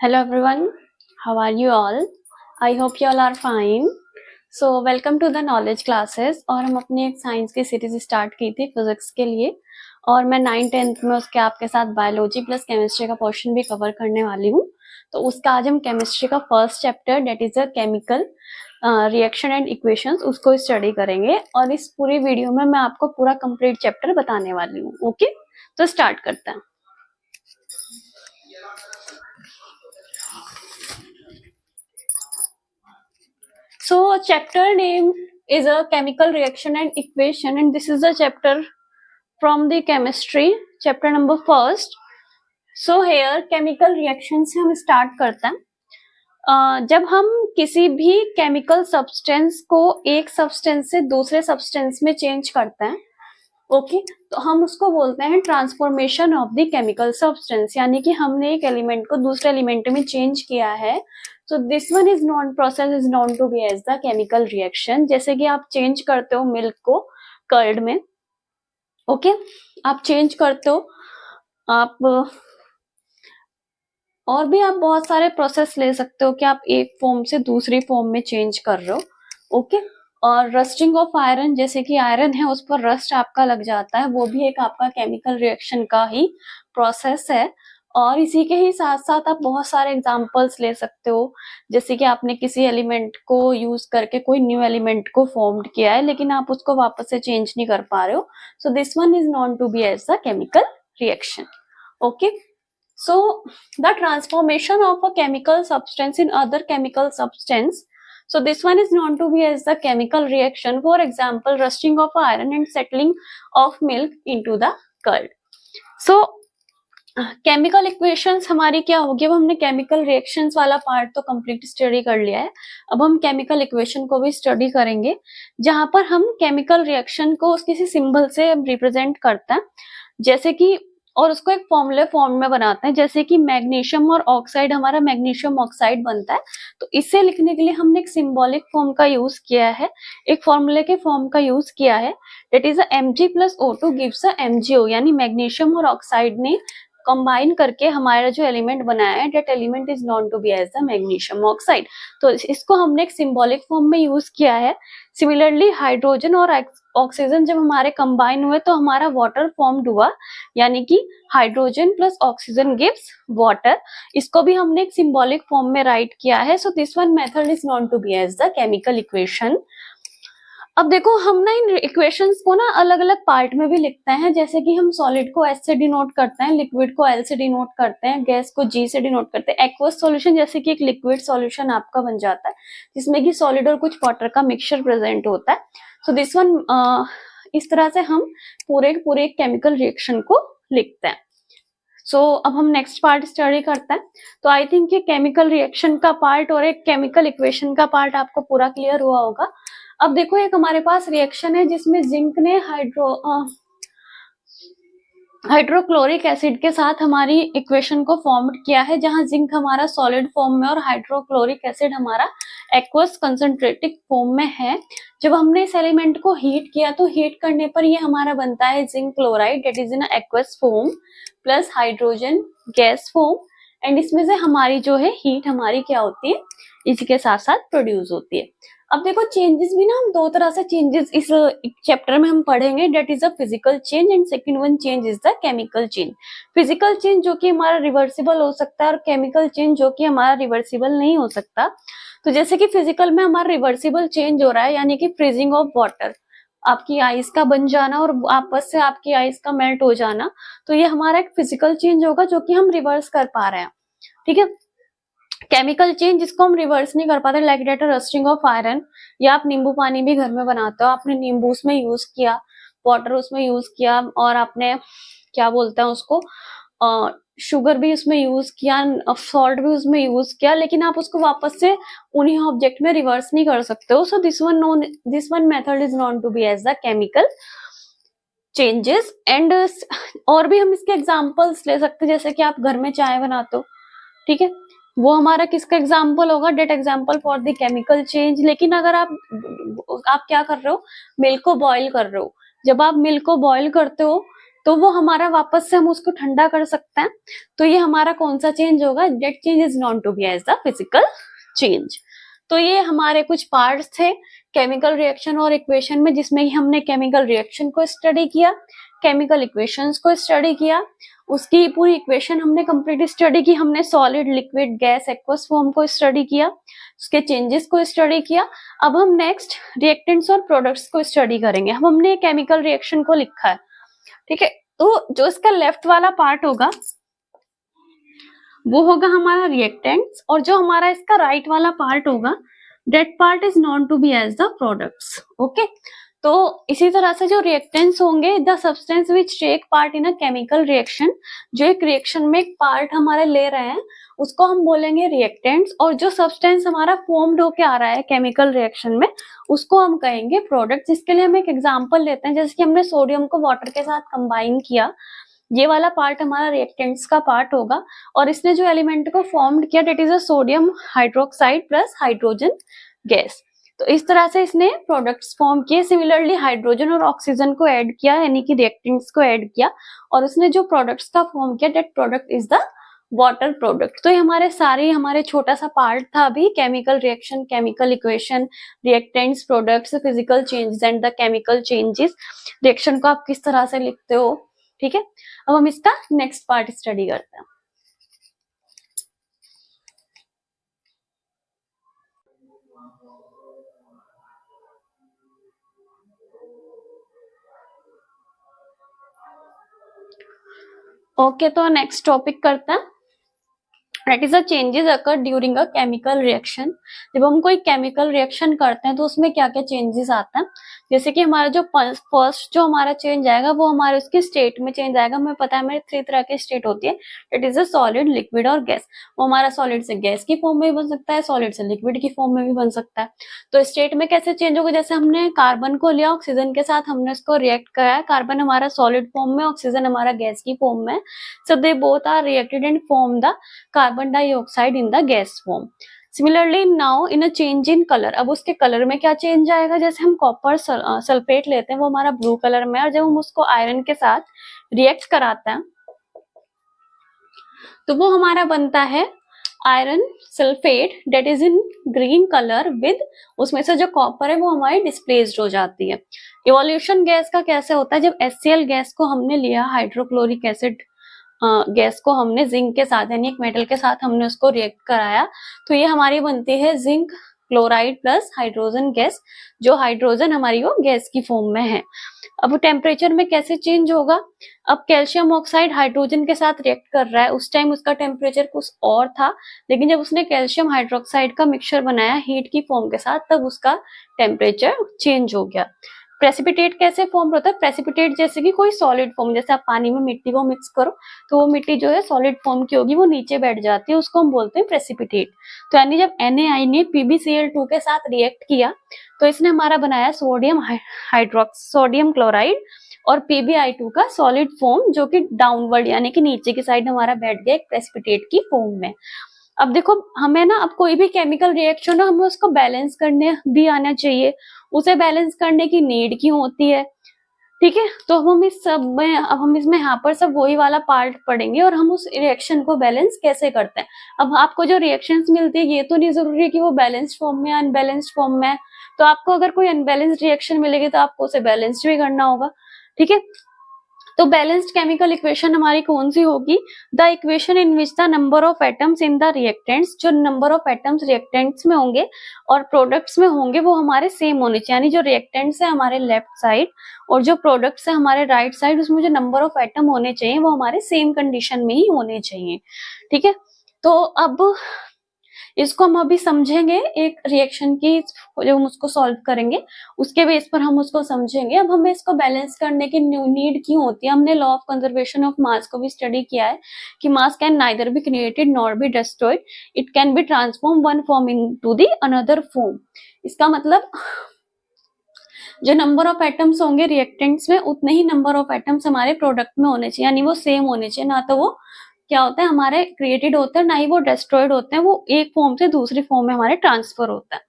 Hello everyone, how are you all? I hope you all are fine. So welcome to the knowledge classes। और हम अपनी एक science की series start की थी फिजिक्स के लिए, और मैं 9th-10th में उसके आपके साथ बायोलॉजी प्लस केमिस्ट्री का पोर्शन भी कवर करने वाली हूँ। तो उसका आज हम केमिस्ट्री का first chapter that is a chemical reaction and equations उसको स्टडी करेंगे, और इस पूरी वीडियो में मैं आपको पूरा कंप्लीट चैप्टर बताने वाली हूँ। ओके, तो स्टार्ट करते हैं। So chapter name is a chemical reaction and equation, and this is a chapter from the chemistry, chapter number first. So here chemical reaction से हम start करते हैं। जब हम किसी भी chemical substance को एक substance से दूसरे substance में change करते हैं, ओके, तो हम उसको बोलते हैं transformation of the chemical substance, यानी कि हमने एक एलिमेंट को दूसरे एलिमेंट में चेंज किया है। So this one is non process is known to be as the chemical reaction. जैसे कि आप चेंज करते हो मिल्क को कर्ड में, ओके, आप चेंज करते हो, आप और भी आप बहुत सारे प्रोसेस ले सकते हो कि आप एक फॉर्म से दूसरी फॉर्म में चेंज कर रहे हो, ओके। और रस्टिंग ऑफ आयरन, जैसे कि आयरन है उस पर रस्ट आपका लग जाता है, वो भी एक आपका केमिकल रिएक्शन का ही प्रोसेस है। और इसी के ही साथ साथ आप बहुत सारे एग्जांपल्स ले सकते हो, जैसे कि आपने किसी एलिमेंट को यूज करके कोई न्यू एलिमेंट को फॉर्म्ड किया है, लेकिन आप उसको वापस से चेंज नहीं कर पा रहे हो। So this one is known to be as the chemical reaction, okay. So the transformation of a chemical substance in other chemical substance, so this one is known to be as the chemical reaction. For example, rusting of iron and settling of milk into the curd. So chemical equations हमारी क्या होगी? अब हमने chemical reactions वाला part तो complete study कर लिया है, अब हम केमिकल इक्वेशन को भी स्टडी करेंगे, जहां पर हम केमिकल रिएक्शन को किसी सिंबल से रिप्रेजेंट करते हैं, जैसे कि, और उसको एक फॉर्मूले फॉर्म में बनाते हैं, जैसे कि मैग्नीशियम और ऑक्साइड, हमारा मैग्नीशियम ऑक्साइड बनता है, तो इसे लिखने के लिए हमने एक सिंबॉलिक फॉर्म का यूज किया है, एक फॉर्मूले के फॉर्म का यूज किया है, that is Mg+O2 gives a MgO, यानी मैग्नीशियम और ऑक्साइड ने कंबाइन करके हमारा जो एलिमेंट बनाया है, that element is known to be as the magnesium oxide. तो इसको हमने एक सिंबॉलिक फॉर्म में यूज किया है। सिमिलरली हाइड्रोजन और ऑक्सीजन जब हमारे कंबाइन हुए तो हमारा वाटर फॉर्म्ड हुआ, यानी कि hydrogen plus oxygen gives water. इसको भी हमने एक सिंबॉलिक फॉर्म में राइट किया है। So this one method is known to be as the chemical equation. अब देखो, हम ना इन इक्वेशंस को ना अलग अलग पार्ट में भी लिखते हैं, जैसे कि हम सॉलिड को एच से डिनोट करते हैं, लिक्विड को एल से डिनोट करते हैं, गैस को जी से डिनोट करते हैं। एक्वस सॉल्यूशन जैसे कि एक लिक्विड सॉल्यूशन आपका बन जाता है, जिसमें कि सॉलिड और कुछ वाटर का मिक्सचर प्रेजेंट होता है। सो दिस वन, इस तरह से हम पूरे केमिकल रिएक्शन को लिखते हैं। सो अब हम नेक्स्ट पार्ट स्टडी करते हैं। तो आई थिंक ये केमिकल रिएक्शन का पार्ट और एक केमिकल इक्वेशन का पार्ट आपको पूरा क्लियर हुआ होगा। अब देखो, एक हमारे पास रिएक्शन है जिसमें जिंक ने हाइड्रोक्लोरिक एसिड के साथ हमारी इक्वेशन को फॉर्म किया है, जहां जिंक हमारा सॉलिड फॉर्म में और हाइड्रोक्लोरिक एसिड हमारा एक्वस कंसंट्रेटिक फॉर्म में है। जब हमने इस एलिमेंट को हीट किया तो हीट करने पर ये हमारा बनता है zinc chloride, that is in aqueous form plus hydrogen gas form, and इसमें से हमारी जो है हीट हमारी क्या होती है, इसी के साथ साथ प्रोड्यूस होती है। अब देखो, चेंजेस भी ना हम दो तरह से चेंजेस इस चैप्टर में हम पढ़ेंगे, that is a physical change and second one change is the chemical change. Physical change जो कि हमारा रिवर्सिबल हो सकता है, और केमिकल चेंज जो कि हमारा रिवर्सिबल नहीं हो सकता। तो जैसे कि फिजिकल में हमारा रिवर्सिबल चेंज हो रहा है, यानी कि फ्रीजिंग ऑफ वाटर, आपकी आइस का बन जाना और आपस से आपकी आइस का मेल्ट हो जाना, तो ये हमारा एक फिजिकल चेंज होगा जो कि हम रिवर्स कर पा रहे हैं, ठीक है। केमिकल चेंज जिसको हम रिवर्स नहीं कर पाते, like that rusting of iron, या आप नींबू पानी भी घर में बनाते हो, आपने नींबू उसमें यूज किया, वाटर उसमें यूज किया, और आपने क्या बोलते हैं उसको, शुगर भी उसमें यूज किया, सॉल्ट भी उसमें यूज किया, लेकिन आप उसको वापस से उन्हीं ऑब्जेक्ट में रिवर्स नहीं कर सकते हो। So this one method is known to be as the chemical changes. And और भी हम इसके एग्जांपल्स ले सकते हैं, जैसे कि आप घर में चाय बनाते हो, ठीक है, वो हमारा किसका एग्जाम्पल होगा, that example for the chemical change. लेकिन अगर आप क्या कर रहे हो, मिल्क को बॉईल कर रहे हो, जब आप मिल्क को बॉईल करते हो तो वो हमारा वापस से हम उसको ठंडा कर सकते हैं। तो ये हमारा कौन सा चेंज होगा, that change is known to be as the physical change. तो ये हमारे कुछ पार्ट्स थे केमिकल रिएक्शन और इक्वेशन में, जिसमें हमने केमिकल रिएक्शन को स्टडी किया, केमिकल इक्वेशंस को स्टडी किया, उसकी पूरी इक्वेशन हमने कंप्लीट स्टडी की, हमने solid, liquid, gas, aqueous form को स्टडी किया, उसके चेंजेस को स्टडी किया। अब हम नेक्स्ट रिएक्टेंट्स और प्रोडक्ट्स को स्टडी करेंगे। अब हमने केमिकल रिएक्शन को लिखा है, ठीक है। तो जो इसका लेफ्ट वाला पार्ट होगा वो होगा हमारा रिएक्टेंट्स, और जो हमारा इसका राइट वाला पार्ट होगा that part is known to be as the products. Okay, तो इसी तरह से जो रिएक्टेंट्स होंगे, the substance which take part in a chemical reaction, जो एक रिएक्शन में एक पार्ट हमारे ले रहे हैं उसको हम बोलेंगे रिएक्टेंट्स, और जो सब्सटेंस हमारा फॉर्म्ड होके आ रहा है केमिकल रिएक्शन में उसको हम कहेंगे प्रोडक्ट्स। इसके लिए हम एक एग्जांपल लेते हैं, जैसे कि हमने सोडियम को वाटर के साथ कंबाइन किया, ये वाला पार्ट हमारा रिएक्टेंट्स का पार्ट होगा, और इसने जो एलिमेंट को फॉर्म्ड किया that is a sodium hydroxide plus hydrogen gas. तो इस तरह से इसने प्रोडक्ट्स फॉर्म किए। सिमिलरली हाइड्रोजन और ऑक्सीजन को ऐड किया, यानी कि रिएक्टेंट्स को ऐड किया, और उसने जो प्रोडक्ट्स का फॉर्म किया that product is the water product. तो ये हमारे छोटा सा पार्ट था अभी, chemical reaction, chemical equation, reactants, products, physical changes and the chemical changes. Reaction को आप किस तरह से लिखते हो, ठीक है। अब हम इसका नेक्स्ट पार्ट स्टडी करते हैं। ओके, तो नेक्स्ट टॉपिक करते हैं, that is the changes occur during a chemical reaction. जब हम कोई केमिकल रिएक्शन करते हैं तो उसमें क्या क्या चेंजेस आते हैं, जैसे कि हमारा जो फर्स्ट जो हमारा चेंज आएगा वो हमारे उसकी स्टेट में चेंज आएगा। हमें पता है हमारे 3 तरह की स्टेट होती है, that is a solid, liquid और गैस। वो हमारा सॉलिड से गैस की फॉर्म में भी बन सकता है, सॉलिड से लिक्विड की फॉर्म में भी बन सकता है। तो स्टेट में कैसे चेंज होगा, जैसे हमने कार्बन को लिया, ऑक्सीजन के साथ हमने उसको रिएक्ट कराया, कार्बन हमारा सॉलिड फॉर्म में, ऑक्सीजन हमारा गैस की फॉर्म में, so they both are reacted and form the carbon dioxide in the gas form. Similarly now in a change in colour, अब उसके कलर में क्या चेंज आएगा, जैसे हम कॉपर सल्फेट लेते हैं वो हमारा ब्लू कलर में, और जब हम उसको आयरन के साथ रिएक्ट कराते हैं तो वो हमारा बनता है iron sulphate that is in green colour with, उसमें से जो कॉपर है वो हमारी डिस्प्लेस्ड हो जाती है। इवोल्यूशन गैस का कैसे होता है, जब HCl गैस को हमने लिया, हाइड्रोक्लोरिक एसिड गैस को हमने जिंक के साथ यानी एक मेटल के साथ हमने उसको रिएक्ट कराया, तो ये हमारी बनती है zinc chloride plus hydrogen gas, जो हाइड्रोजन हमारी वो गैस की फॉर्म में है। अब टेम्परेचर में कैसे चेंज होगा, अब कैल्शियम ऑक्साइड हाइड्रोजन के साथ रिएक्ट कर रहा है, उस टाइम उसका टेम्परेचर कुछ और था, लेकिन जब उसने कैल्शियम हाइड्रोक्साइड का मिक्सचर बनाया हीट की फॉर्म के साथ, तब उसका टेम्परेचर चेंज हो गया। प्रेसिपिटेट कैसे फॉर्म होता है, प्रेसिपिटेट जैसे कि कोई सॉलिड फॉर्म, जैसे आप पानी में मिट्टी को मिक्स करो तो वो मिट्टी जो है सॉलिड फॉर्म की होगी, वो नीचे बैठ जाती है, उसको हम बोलते हैं प्रेसिपिटेट। तो यानी जब NaI ने PbCl2 के साथ रिएक्ट किया तो इसने हमारा बनाया सोडियम क्लोराइड और PbI2 का सॉलिड फॉर्म, जो कि डाउनवर्ड यानी कि नीचे की साइड हमारा बैठ गया एक प्रेसिपिटेट की फॉर्म में। अब देखो हमें ना, अब कोई भी केमिकल रिएक्शन हो हमें उसको बैलेंस करने भी आना चाहिए, उसे बैलेंस करने की नीड क्यों होती है, ठीक है। तो हम इस सब में, अब हम इसमें यहाँ पर सब वही वाला पार्ट पढ़ेंगे और हम उस रिएक्शन को बैलेंस कैसे करते हैं। अब आपको जो रिएक्शंस मिलती है ये तो नहीं जरूरी है कि वो बैलेंस्ड फॉर्म में, अनबैलेंस्ड फॉर्म में है, तो आपको अगर कोई अनबैलेंस्ड रिएक्शन मिलेगी तो आपको उसे बैलेंस्ड भी करना होगा, ठीक है। तो बैलेंस्ड केमिकल इक्वेशन हमारी कौन सी होगी, the equation in which the number of atoms in the reactants, जो नंबर ऑफ एटम्स रिएक्टेंट्स में होंगे और प्रोडक्ट्स में होंगे वो हमारे सेम होने चाहिए, यानी जो रिएक्टेंट्स है हमारे लेफ्ट साइड और जो प्रोडक्ट्स है हमारे राइट साइड, उसमें जो नंबर ऑफ एटम होने चाहिए वो हमारे सेम कंडीशन में ही होने चाहिए, ठीक है। तो अब इसको हम अभी समझेंगे, एक रिएक्शन की जो हम उसको सॉल्व करेंगे उसके बेस पर हम उसको समझेंगे। अब हमें इसको बैलेंस करने की नीड क्यों होती है, हमने law of conservation of mass को भी स्टडी किया है कि मास can neither be created nor be destroyed, it can be transform one form into the another form. इसका मतलब जो नंबर ऑफ एटम्स होंगे रिएक्टेंट्स में उतने ही नंबर ऑफ एटम्स हमारे प्रोडक्ट में होने चाहिए, यानी वो सेम होने चाहिए, ना तो वो क्या होता है हमारे क्रिएटेड होते हैं ना ही वो डिस्ट्रॉयड होते हैं, वो एक फॉर्म से दूसरी फॉर्म में हमारे ट्रांसफर होता है,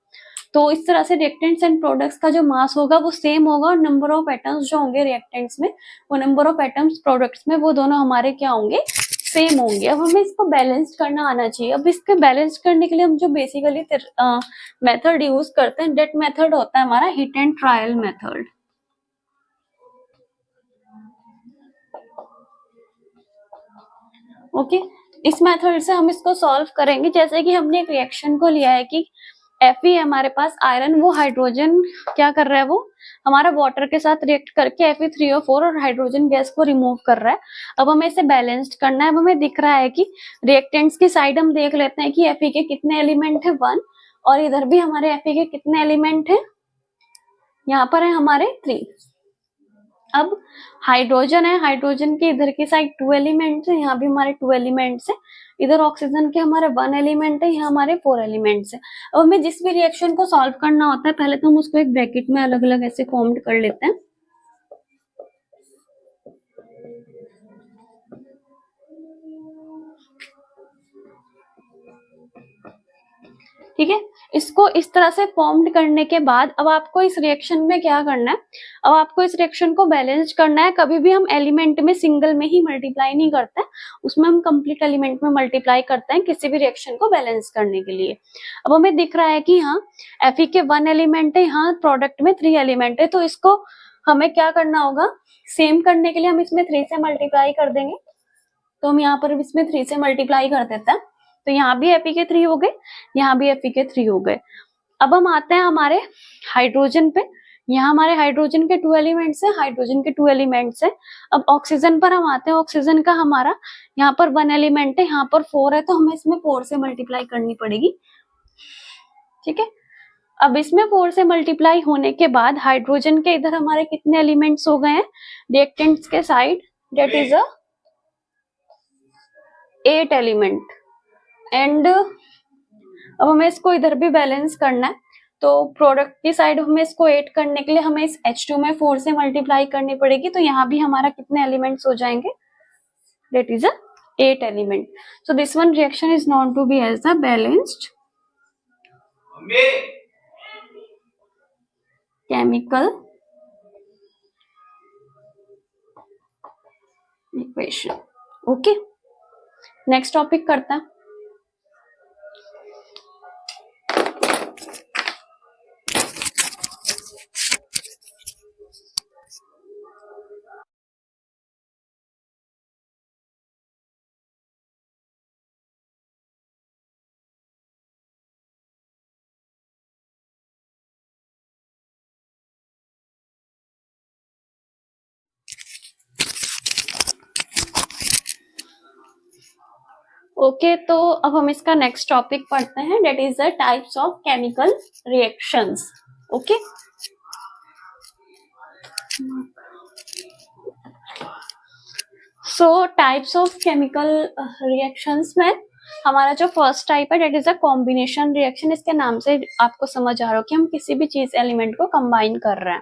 तो इस तरह से रिएक्टेंट्स एंड प्रोडक्ट्स का जो मास होगा वो सेम होगा और नंबर ऑफ एटम्स जो होंगे रिएक्टेंट्स में वो नंबर ऑफ एटम्स प्रोडक्ट्स में वो दोनों हमारे क्या होंगे, सेम होंगे। अब हमें इसको बैलेंस करना आना चाहिए। अब इसके बैलेंस करने के लिए हम जो बेसिकली मेथड यूज करते हैं, दैट मेथड होता है हमारा hit and trial method. Okay, इस मेथड से हम इसको सॉल्व करेंगे। जैसे कि हमने एक रिएक्शन को लिया है कि Fe हमारे पास आयरन, वो हाइड्रोजन क्या कर रहा है, वो हमारा वाटर के साथ रिएक्ट करके Fe3O4 और हाइड्रोजन गैस को रिमूव कर रहा है। अब हमें इसे बैलेंस्ड करना है। अब हमें दिख रहा है कि रिएक्टेंट्स की साइड हम देख लेते हैं कि Fe के कितने एलिमेंट है, 1, और इधर भी हमारे Fe के कितने एलिमेंट है, यहाँ पर है हमारे 3। अब हाइड्रोजन है, हाइड्रोजन के इधर की साइड 2 एलिमेंट्स है, यहाँ भी हमारे 2 एलिमेंट्स है। इधर ऑक्सीजन के हमारे 1 एलिमेंट है, यहाँ हमारे 4 एलिमेंट्स है। अब हमें जिस भी रिएक्शन को सॉल्व करना होता है, पहले तो हम उसको एक ब्रैकेट में अलग अलग ऐसे फॉर्म कर लेते हैं। ठीक है, इसको इस तरह से फॉर्म्ड करने के बाद अब आपको इस रिएक्शन में क्या करना है, अब आपको इस रिएक्शन को बैलेंस करना है। कभी भी हम एलिमेंट में सिंगल में ही मल्टीप्लाई नहीं करते, उसमें हम कंप्लीट एलिमेंट में मल्टीप्लाई करते हैं किसी भी रिएक्शन को बैलेंस करने के लिए। अब हमें दिख रहा है कि यहाँ Fe के 1 एलिमेंट है, यहाँ प्रोडक्ट में 3 एलिमेंट है, तो इसको हमें क्या करना होगा, सेम करने के लिए हम इसमें 3 से मल्टीप्लाई कर देंगे। तो हम यहाँ पर इसमें 3 से मल्टीप्लाई कर देते हैं, तो यहाँ भी Fe के 3 हो गए, यहाँ भी Fe के 3 हो गए। अब हम आते हैं हमारे हाइड्रोजन पे। यहाँ हमारे हाइड्रोजन के 2 एलिमेंट्स है, हाइड्रोजन के 2 एलिमेंट्स है। अब ऑक्सीजन पर हम आते हैं, ऑक्सीजन का हमारा यहाँ पर 1 एलिमेंट है, यहाँ पर 4 है, तो हमें इसमें 4 से मल्टीप्लाई करनी पड़ेगी। ठीक है, अब इसमें 4 से मल्टीप्लाई होने के बाद हाइड्रोजन के इधर हमारे कितने एलिमेंट्स हो गए हैं रिएक्टेंट्स के side, that is 8 element. And अब हमें इसको इधर भी बैलेंस करना है, तो प्रोडक्ट की साइड हमें इसको 8 करने के लिए हमें इस H2 में 4 से मल्टीप्लाई करनी पड़ेगी, तो यहाँ भी हमारा कितने एलिमेंट्स हो जाएंगे, that is 8 element. So this one reaction is known to be as the balanced chemical equation. Okay, next topic करता है। ओके, तो अब हम इसका नेक्स्ट टॉपिक पढ़ते हैं, that is the types of chemical reactions. Okay, so types of chemical reactions में हमारा जो फर्स्ट टाइप है that is a combination reaction. इसके नाम से आपको समझ आ रहा हो कि हम किसी भी चीज एलिमेंट को कंबाइन कर रहे हैं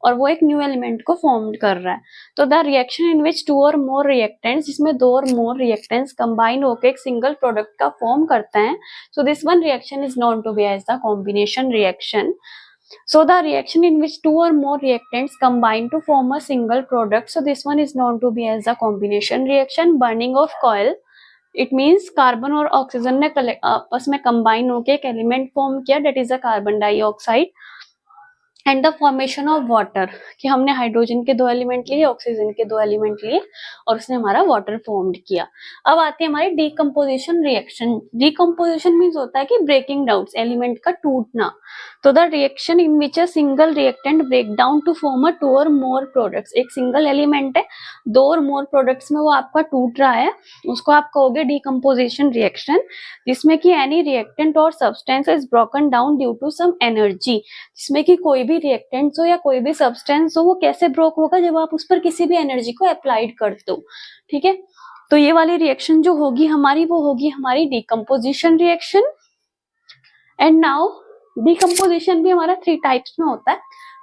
और वो एक न्यू एलिमेंट को फॉर्म कर रहा है। तो द रिएक्शन इन विच 2 और मोर रिएक्टेंट्स, जिसमें 2 और मोर रिएक्टेंट्स कंबाइन होकर एक सिंगल प्रोडक्ट का फॉर्म करते हैं, so this one reaction is known to be as the combination reaction. So the reaction in which 2 or more reactants combine to form a single product, so this one is known to be as the combination reaction. Burning of coal, it means carbon और oxygen ने आपस में combine होकर एक element form किया, that is a carbon dioxide. And the formation of water, कि हमने hydrogen के 2 एलिमेंट लिए, ऑक्सीजन के 2 एलिमेंट लिए और उसने हमारा वाटर फॉर्म्ड किया। अब आती है हमारी डीकम्पोजिशन रिएक्शन। डीकम्पोजिशन मीन्स होता है कि ब्रेकिंग डाउन, एलिमेंट का टूटना। तो the reaction in which a single reactant break down to form a 2 और मोर प्रोडक्ट्स, एक सिंगल एलिमेंट है, 2 और मोर प्रोडक्ट्स में वो आपका टूट रहा है, उसको आप कहोगे डीकम्पोजिशन रिएक्शन। जिसमें कि एनी रिएक्टेंट और substance is broken down due to some energy, जिसमें कि कोई भी रिएक्टेंट्स हो या कोई भी सब्सटेंस हो, वो कैसे ब्रोक होगा, जब आप उस पर किसी भी एनर्जी को अप्लाइड करते हो। ठीक है, तो ये वाली रिएक्शन जो होगी हमारी, वो होगी हमारी decomposition reaction. And now decomposition भी हमारा 3 टाइप्स में होता है,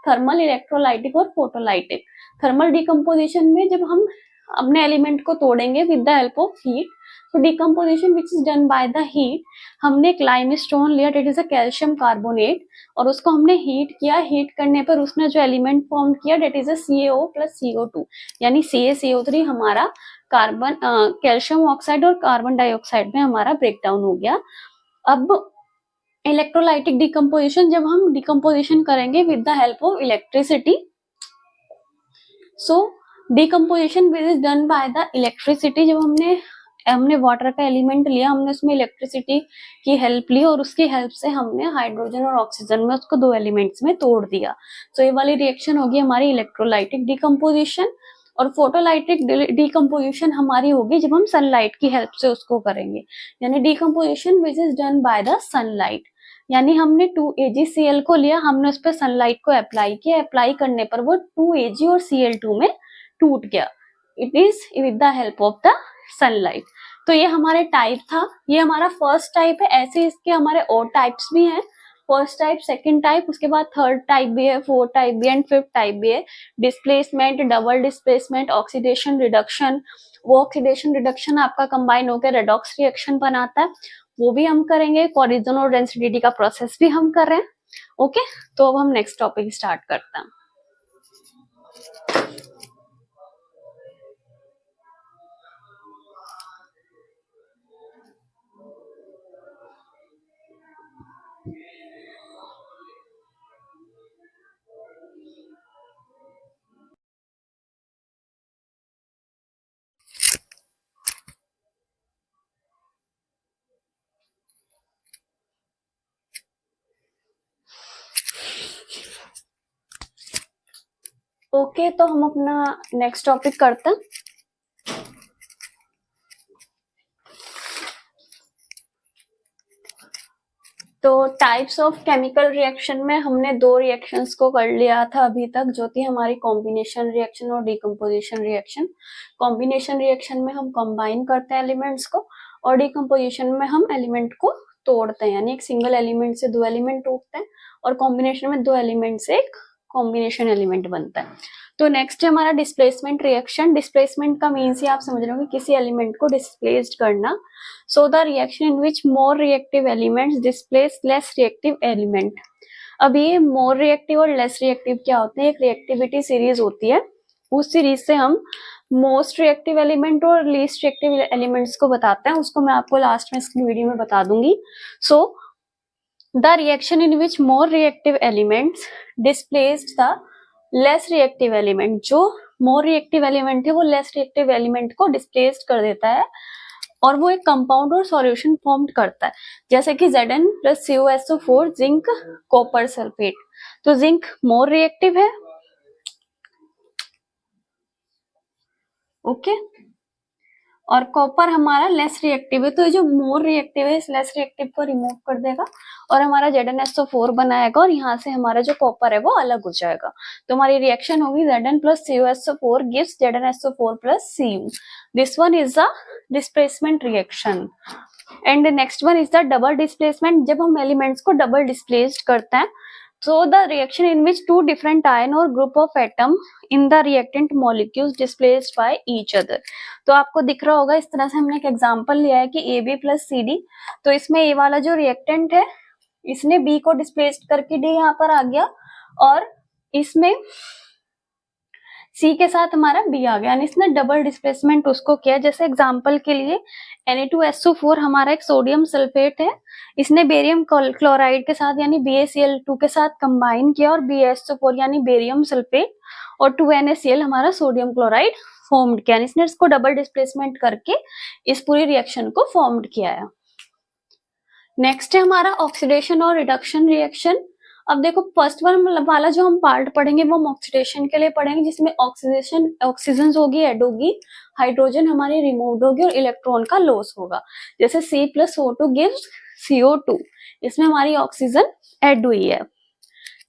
थर्मल, इलेक्ट्रोलाइटिक और फोटोलाइटिक। थर्मल डीकम्पोजिशन में जब हम अपने एलिमेंट को तोड़ेंगे with the help of heat, तो decomposition which is done by the heat, हमने एक लाइमस्टोन लिया, it is a calcium carbonate, और उसको हमने हीट किया, हीट करने पर उसने जो एलिमेंट फॉर्म किया that is a CaO plus CO2, यानी CaCO3 हमारा कार्बन कैल्शियम ऑक्साइड और कार्बन डाइऑक्साइड में हमारा ब्रेकडाउन हो गया। अब इलेक्ट्रोलाइटिक डिकम्पोजिशन, जब हम डिकम्पोजिशन करेंगे with the help of electricity, so decomposition which is done by the electricity, जब हमने वाटर का एलिमेंट लिया, हमने उसमें इलेक्ट्रिसिटी की हेल्प ली और उसकी हेल्प से हमने हाइड्रोजन और ऑक्सीजन में उसको दो एलिमेंट्स में तोड़ दिया। तो ये वाली रिएक्शन होगी हमारी इलेक्ट्रोलाइटिक डिकम्पोजिशन। और फोटोलाइटिक डिकम्पोजिशन हमारी होगी जब हम सनलाइट की हेल्प से उसको करेंगे, यानी decomposition which is done by the sunlight, यानी हमने 2AgCl को लिया, हमने उस पर सनलाइट को अप्लाई किया, अप्लाई करने पर वो 2Ag और Cl2 में टूट गया, it is with the help of the sunlight. तो ये हमारे टाइप था, ये हमारा फर्स्ट टाइप है। ऐसे इसके हमारे और टाइप्स भी हैं, फर्स्ट टाइप, सेकंड टाइप, उसके बाद थर्ड टाइप भी है, फोर्थ टाइप भी एंड फिफ्थ टाइप भी है। Displacement, double displacement, oxidation reduction, वो ऑक्सीडेशन रिडक्शन आपका कंबाइन होकर रेडॉक्स रिएक्शन बनाता है, वो भी हम करेंगे। कोरिजन और डेंसिटी का प्रोसेस भी हम कर रहे हैं। ओके, तो अब हम नेक्स्ट टॉपिक स्टार्ट करते हैं। ओके, तो हम अपना नेक्स्ट टॉपिक करते हैं। तो टाइप्स ऑफ केमिकल रिएक्शन में हमने दो रिएक्शंस को कर लिया था अभी तक, जो थी हमारी कॉम्बिनेशन रिएक्शन और डिकम्पोजिशन रिएक्शन। कॉम्बिनेशन रिएक्शन में हम कंबाइन करते हैं एलिमेंट्स को, और डिकम्पोजिशन में हम एलिमेंट को तोड़ते हैं, यानी एक सिंगल एलिमेंट से दो एलिमेंट टूटते हैं, और कॉम्बिनेशन में दो एलिमेंट से एक कॉम्बिनेशन एलिमेंट बनता है। तो नेक्स्ट है हमारा डिस्प्लेसमेंट रिएक्शन। डिस्प्लेसमेंट का मीन्स ही आप समझ रहे हो कि किसी एलिमेंट को डिस्प्लेस्ड करना। So the reaction in which more reactive elements displace less reactive element. अब ये मोर रिएक्टिव और लेस रिएक्टिव क्या होते हैं, एक रिएक्टिविटी सीरीज होती है, उस सीरीज से हम मोस्ट रिएक्टिव एलिमेंट और लीस्ट रिएक्टिव एलिमेंट्स को बताते हैं, उसको मैं आपको लास्ट में इसकी वीडियो में बता दूंगी। So the reaction in which more reactive elements displaced the less reactive element, जो मोर रिएक्टिव एलिमेंट है वो लेस रिएक्टिव एलिमेंट को डिस्प्लेस्ड कर देता है, और वो एक कंपाउंड और सॉल्यूशन फॉर्म करता है, जैसे कि Zn plus CuSO4 zinc copper sulphate. तो जिंक मोर रिएक्टिव है, ओके, और कॉपर हमारा लेस रिएक्टिव है। तो ये जो मोर रिएक्टिव है इस लेस रिएक्टिव को रिमूव कर देगा और हमारा ZnSO4 बनाएगा, और यहाँ से हमारा जो कॉपर है वो अलग हो जाएगा। तो हमारी रिएक्शन होगी Zn plus CuSO4 gives ZnSO4 plus Cu। This one is the displacement reaction. And next one is the double displacement. जब हम एलिमेंट्स को डबल डिस्प्लेस्ड करते हैं, so the reaction in which two different ion or group of atom in the reactant molecules displaced by each other। तो आपको दिख रहा होगा, इस तरह से हमने एक एग्जांपल लिया है कि AB प्लस CD। तो इसमें A वाला जो रिएक्टेंट है इसने B को डिस्प्लेस्ड करके D यहाँ पर आ गया, और इसमें C के साथ हमारा B आ गया, यानी इसने डबल डिस्प्लेसमेंट उसको किया। जैसे एग्जांपल के लिए Na2SO4 हमारा एक सोडियम सल्फेट है, इसने बेरियम क्लोराइड के साथ यानी BaCl2 के साथ कंबाइन किया, और BaSO4 यानी बेरियम सल्फेट और 2NaCl हमारा सोडियम क्लोराइड फॉर्म्ड किया, इसने इसको डबल डिस्प्लेसमेंट करके इस पूरी रिएक्शन को फॉर्म्ड किया है। नेक्स्ट है हमारा ऑक्सीडेशन और रिडक्शन रिएक्शन। अब देखो फर्स्ट वाला जो हम पार्ट पढ़ेंगे वो हम ऑक्सीडेशन के लिए पढ़ेंगे, जिसमें ऑक्सीजन होगी, ऐड होगी, हाइड्रोजन हमारी रिमूव होगी और इलेक्ट्रॉन का लॉस होगा। जैसे C+O2 गिव्स CO2, इसमें हमारी ऑक्सीजन ऐड हुई है।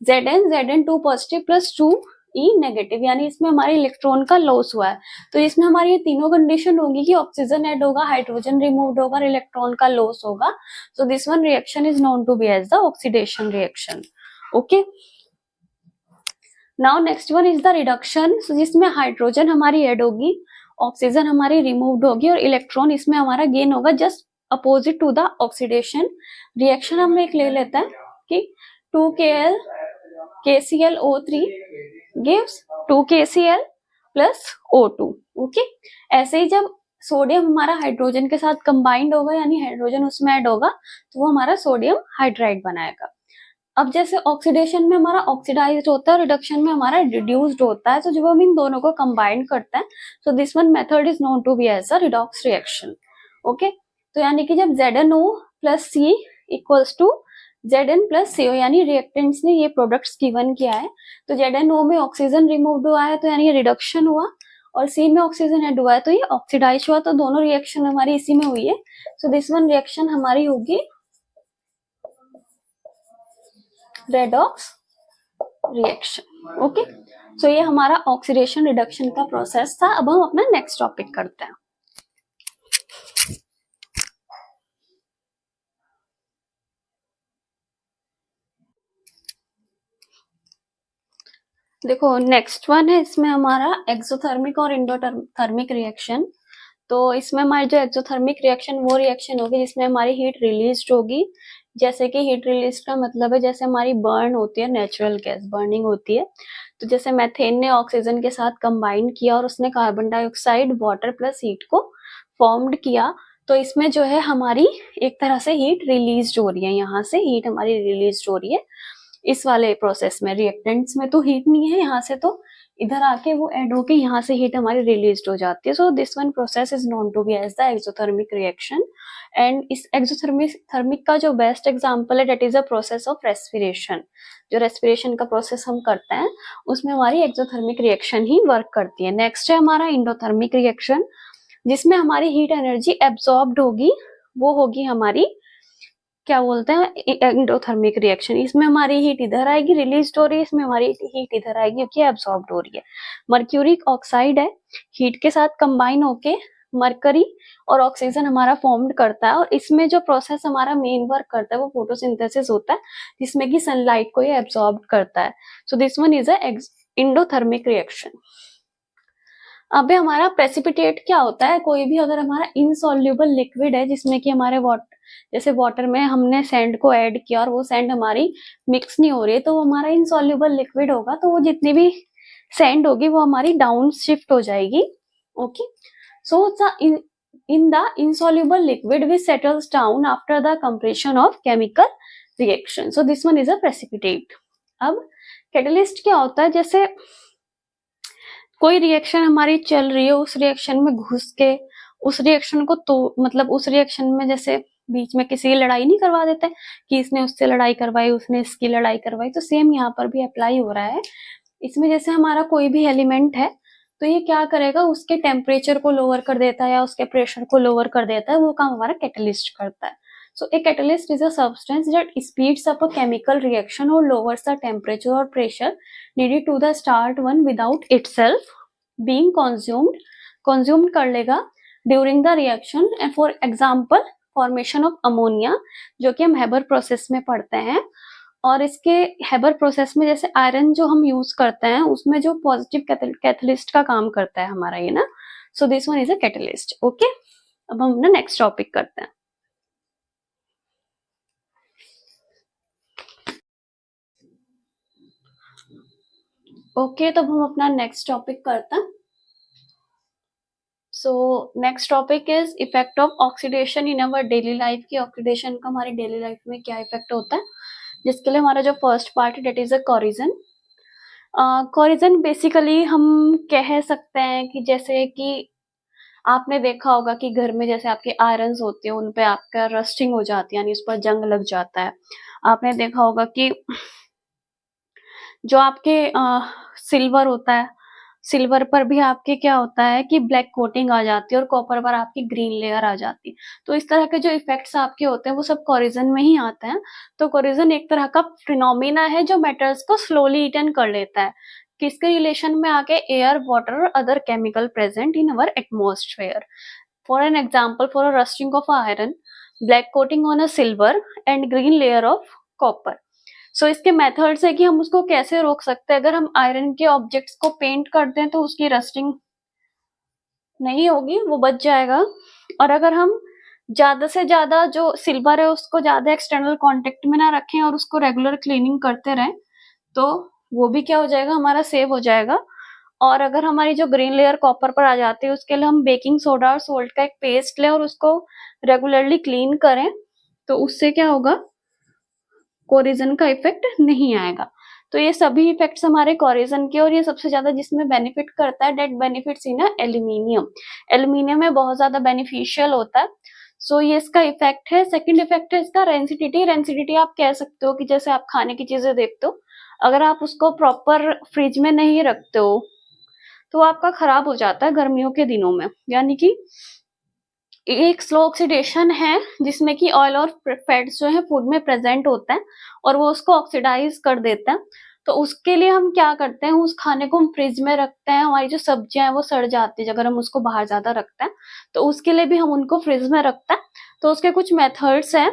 Zn2 positive plus 2E negative, यानी इसमें हमारे इलेक्ट्रॉन का लॉस हुआ है। तो इसमें हमारी ये तीनों कंडीशन होगी कि ऑक्सीजन ऐड होगा, हाइड्रोजन रिमूव्ड होगा और इलेक्ट्रॉन का लॉस होगा। So this one reaction is known to be as the oxidation reaction. Okay, now next one is the reduction, जिसमें हाइड्रोजन हमारी ऐड होगी ऑक्सीजन हमारी रिमूव्ड होगी और इलेक्ट्रॉन इसमें हमारा गेन होगा just opposite to the oxidation reaction. हम एक ले लेते हैं कि 2Kl KClO3 gives 2KCl plus O2। Okay, ऐसे ही जब सोडियम हमारा हाइड्रोजन के साथ कंबाइंड होगा यानी हाइड्रोजन उसमें ऐड होगा तो वो हमारा सोडियम हाइड्राइड बनाएगा। अब जैसे ऑक्सीडेशन में हमारा ऑक्सीडाइज्ड होता है, रिडक्शन में हमारा रिड्यूस्ड होता है, तो जब हम इन दोनों को कंबाइन करते हैं so this one method is known to be as a redox reaction. Okay, तो यानी कि जब ZnO plus C equals to Zn plus CO यानी रिएक्टेंट्स ने ये प्रोडक्ट्स गिवन किया है, तो ZnO में ऑक्सीजन रिमूव हुआ है तो यानी रिडक्शन हुआ, और C में ऑक्सीजन ऐड हुआ है तो ये ऑक्सीडाइज हुआ, तो दोनों रिएक्शन हमारी इसी में हुई है। सो दिस वन रिएक्शन हमारी होगी रेडॉक्स रिएक्शन। ओके, सो ये हमारा ऑक्सीडेशन रिडक्शन का प्रोसेस था। अब हम अपना नेक्स्ट टॉपिक करते हैं। देखो नेक्स्ट वन है, इसमें हमारा एक्सोथर्मिक और इंडोथर्मिक रिएक्शन। तो इसमें हमारी जो एक्सोथर्मिक रिएक्शन वो रिएक्शन होगी जिसमें हमारी हीट रिलीज होगी। जैसे कि हीट रिलीज का मतलब है जैसे हमारी बर्न होती है, नेचुरल गैस बर्निंग होती है, तो जैसे मैथेन ने ऑक्सीजन के साथ कंबाइन किया और उसने carbon dioxide water plus heat को फॉर्म्ड किया, तो इसमें जो है हमारी एक तरह से हीट रिलीज हो रही है, यहाँ से हीट हमारी रिलीज हो रही है इस वाले प्रोसेस में। रिएक्टेंट्स में तो हीट नहीं है, यहाँ से तो इधर आके वो ऐड होके यहाँ से हीट हमारी रिलीज हो जाती है। So this one process is known to be as the exothermic reaction. And इस एक्सोथर्मिक का जो बेस्ट एग्जांपल है that is a process of respiration. जो रेस्पिरेशन का प्रोसेस हम करते हैं उसमें हमारी एक्सोथर्मिक रिएक्शन ही वर्क करती है। नेक्स्ट है हमारा इंडोथर्मिक रिएक्शन, जिसमें हमारी हीट एनर्जी एब्सॉर्ब्ड होगी, वो होगी हमारी क्या बोलते हैं इंडोथर्मिक रिएक्शन। इसमें हमारी हीट इधर आएगी, रिलीज हो रही है, इसमें हमारी हीट इधर आएगी क्योंकि एब्सॉर्ब्ड हो रही है। मर्क्यूरिक ऑक्साइड है, हीट के साथ कंबाइन होके मरकरी और ऑक्सीजन हमारा फॉर्म्ड करता है, और इसमें जो प्रोसेस हमारा मेन वर्क करता है वो फोटोसिंथेसिस होता है, जिसमें कि सनलाइट को ये एब्सॉर्ब करता है। So this one is a endothermic reaction. अब हमारा प्रेसिपिटेट क्या होता है, कोई भी अगर हमारा इनसॉल्युबल लिक्विड है जिसमें कि हमारे जैसे वाटर में हमने सैंड को ऐड किया और वो सैंड हमारी मिक्स नहीं हो रही है, तो वो हमारा इनसॉल्युबल लिक्विड होगा, तो वो जितनी भी सैंड होगी वो हमारी डाउन शिफ्ट हो जाएगी। Okay, so in the insoluble liquid which settles down after the compression of chemical reaction. So this one is a precipitate. अब कैटलिस्ट क्या होता है, जैसे कोई रिएक्शन हमारी चल रही है, उस रिएक्शन में घुस के उस रिएक्शन को तो मतलब उस रिएक्शन में जैसे बीच में किसी की लड़ाई नहीं करवा देते कि इसने उससे लड़ाई करवाई, उसने इसकी लड़ाई करवाई, तो सेम यहाँ पर भी अप्लाई हो रहा है। इसमें जैसे हमारा कोई भी एलिमेंट है तो ये क्या करेगा, उसके टेम्परेचर को लोअर कर देता है या उसके प्रेशर को लोअर कर देता है, वो काम हमारा कैटलिस्ट करता है। So a catalyst is a substance that speeds up a chemical reaction or lowers the temperature or pressure needed to the start one without itself being consumed कर लेगा during the reaction। and for example formation of ammonia, जो कि हम Haber process में पढ़ते हैं, और इसके हेबर प्रोसेस में जैसे आयरन जो हम यूज करते हैं उसमें जो पॉजिटिव कैटलिस्ट का काम करता है हमारा ये ना। सो this one is a catalyst. Okay, अब हम ना नेक्स्ट टॉपिक करते हैं। ओके, तो हम अपना नेक्स्ट टॉपिक करते हैं। So next topic is effect of oxidation in our daily life. की ऑक्सीडेशन का हमारी डेली लाइफ में क्या इफेक्ट होता है, जिसके लिए हमारा जो फर्स्ट पार्ट है that is a corrosion. Corrosion basically हम कह सकते हैं कि जैसे कि आपने देखा होगा कि घर में जैसे आपके आयरन्स होते हैं उन पे आपका रस्टिंग हो जाती है, यानी उस पर जंग लग जाता है। आपने देखा होगा कि जो आपके सिल्वर होता है, सिल्वर पर भी आपके क्या होता है कि ब्लैक कोटिंग आ जाती है और कॉपर पर आपकी ग्रीन लेयर आ जाती है। तो इस तरह के जो इफेक्ट्स आपके होते हैं वो सब कोरिजन में ही आते हैं। तो कोरिजन एक तरह का फिनोमिना है जो मेटल्स को स्लोली ईटन कर लेता है। किसके रिलेशन में आके, एयर, वाटर और other chemical present in our atmosphere. For an example, for a rusting of iron, black coating on a silver and green layer of copper. So इसके methods है कि हम उसको कैसे रोक सकते हैं। अगर हम आयरन के ऑब्जेक्ट्स को पेंट करते हैं तो उसकी रस्टिंग नहीं होगी, वो बच जाएगा। और अगर हम ज्यादा से ज्यादा जो सिल्वर है उसको ज्यादा एक्सटर्नल कांटेक्ट में ना रखें और उसको रेगुलर क्लीनिंग करते रहें, तो वो भी क्या हो जाएगा, हमारा सेव हो जाएगा। और अगर हमारी जो ग्रीन लेयर कॉपर पर आ जाती है, उसके लिए हम बेकिंग सोडा और सोल्ट का एक पेस्ट लें और उसको रेगुलरली क्लीन करें, तो उससे क्या होगा, कोरिजन का इफेक्ट नहीं आएगा। तो ये सभी इफेक्ट्स हमारे कोरिजन के, और ये सबसे ज्यादा जिसमें बेनिफिट करता है, that benefits in aluminium. Aluminium में बहुत ज्यादा बेनिफिशियल होता है। सो ये इसका इफेक्ट है। सेकंड इफेक्ट है इसका रेंसिडिटी। रेंसिडिटी आप कह सकते हो कि जैसे आप खाने की चीजें देखते हो, अगर आप उसको प्रॉपर फ्रिज में नहीं रखते हो तो आपका खराब हो जाता है गर्मियों के दिनों में। यानी कि एक स्लो ऑक्सीडेशन है जिसमें कि ऑयल और फैट्स जो है फूड में प्रेजेंट होते हैं और वो उसको ऑक्सीडाइज कर देते हैं। तो उसके लिए हम क्या करते हैं, उस खाने को हम फ्रिज में रखते हैं, हमारी जो सब्जियां हैं वो सड़ जाती है अगर हम उसको बाहर ज्यादा रखते हैं, तो उसके लिए भी हम उनको फ्रिज में रखते हैं। तो उसके कुछ मेथड्स हैं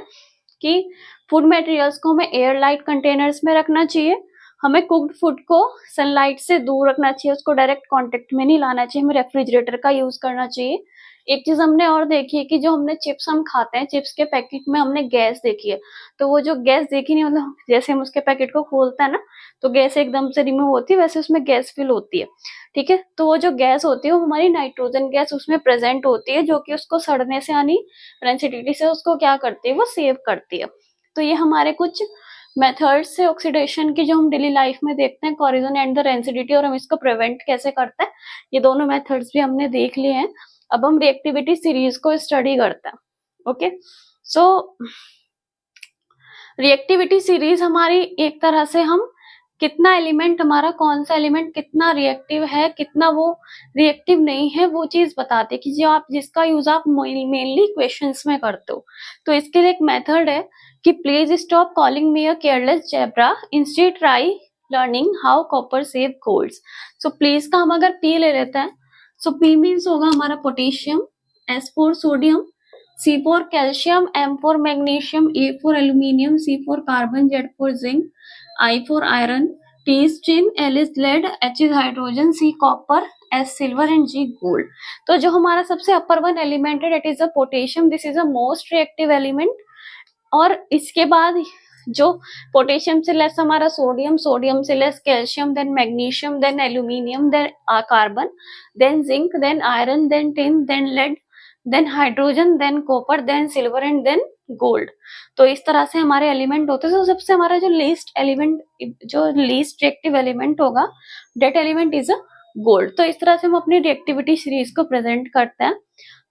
कि फूड मटेरियल्स को हमें एयर लाइट कंटेनर्स में रखना चाहिए, हमें कुक्ड फूड को सनलाइट से दूर रखना चाहिए, उसको डायरेक्ट कांटेक्ट में नहीं लाना चाहिए, हमें रेफ्रिजरेटर का यूज करना चाहिए। एक चीज हमने और देखी है कि जो हमने चिप्स हम खाते हैं, चिप्स के पैकेट में हमने गैस देखी है, तो वो जो गैस देखी नहीं, मतलब जैसे हम उसके पैकेट को खोलते हैं ना, तो गैस एकदम से रिमूव होती है, वैसे उसमें गैस फिल होती है। ठीक है, तो वो जो गैस होती है वो हमारी नाइट्रोजन गैस उसमें प्रेजेंट होती है, जो कि उसको सड़ने से यानी रेंसिडिटी से उसको क्या करती है, वो सेव करती है। तो ये हमारे कुछ मेथड्स से ऑक्सीडेशन की जो हम डेली लाइफ में देखते हैं, कोरिजन एंड द रेंसिडिटी, और हम इसको प्रिवेंट कैसे करते हैं, ये दोनों मेथड्स भी हमने देख लिए हैं। अब हम रिएक्टिविटी सीरीज को स्टडी करते हैं। ओके, सो रिएक्टिविटी सीरीज हमारी एक तरह से हम कितना एलिमेंट, हमारा कौन सा एलिमेंट कितना रिएक्टिव है, कितना वो रिएक्टिव नहीं है, वो चीज बताते हैं कि जो आप जिसका यूज आप मेनली क्वेश्चंस में करते हो। तो इसके लिए एक मेथड है कि please stop calling me a careless zebra, instead try learning how copper save golds. So please का हम अगर पी ले लेते हैं, सो पी मीन्स होगा हमारा potassium, S for sodium, C for calcium, M for magnesium, A for aluminium, C for carbon, Z for zinc, I for iron, T is tin, L is lead, H is hydrogen, C copper, S silver and G gold। तो जो हमारा सबसे upper one element है that is the potassium, this is the most reactive element। और इसके बाद जो potassium से लेस हमारा सोडियम, सोडियम से less calcium, then magnesium, then aluminium, then carbon, then zinc, then iron, then tin, then lead, then hydrogen, then copper, then silver and then gold. तो इस तरह से हमारे एलिमेंट होते हैं। तो सबसे हमारा जो लीस्ट एलिमेंट, जो लीस्ट रिएक्टिव एलिमेंट होगा, that element is a gold. तो इस तरह से हम अपनी रिएक्टिविटी सीरीज को प्रेजेंट करते हैं।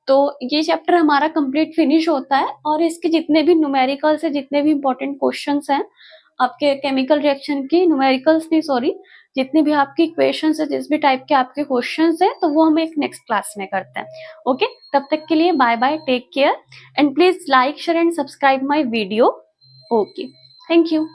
तो ये चैप्टर हमारा कंप्लीट फिनिश होता है, और इसके जितने भी न्यूमेरिकल से जितने भी इंपॉर्टेंट क्वेश्चंस हैं आपके केमिकल रिएक्शन की, न्यूमेरिकल्स नहीं सॉरी, जितने भी आपकी इक्वेशंस है, जिस भी टाइप के आपके क्वेश्चंस है, तो वो हम एक नेक्स्ट क्लास में करते हैं। ओके, तब तक के लिए bye bye, take care and please like share and subscribe my video. Okay, thank you.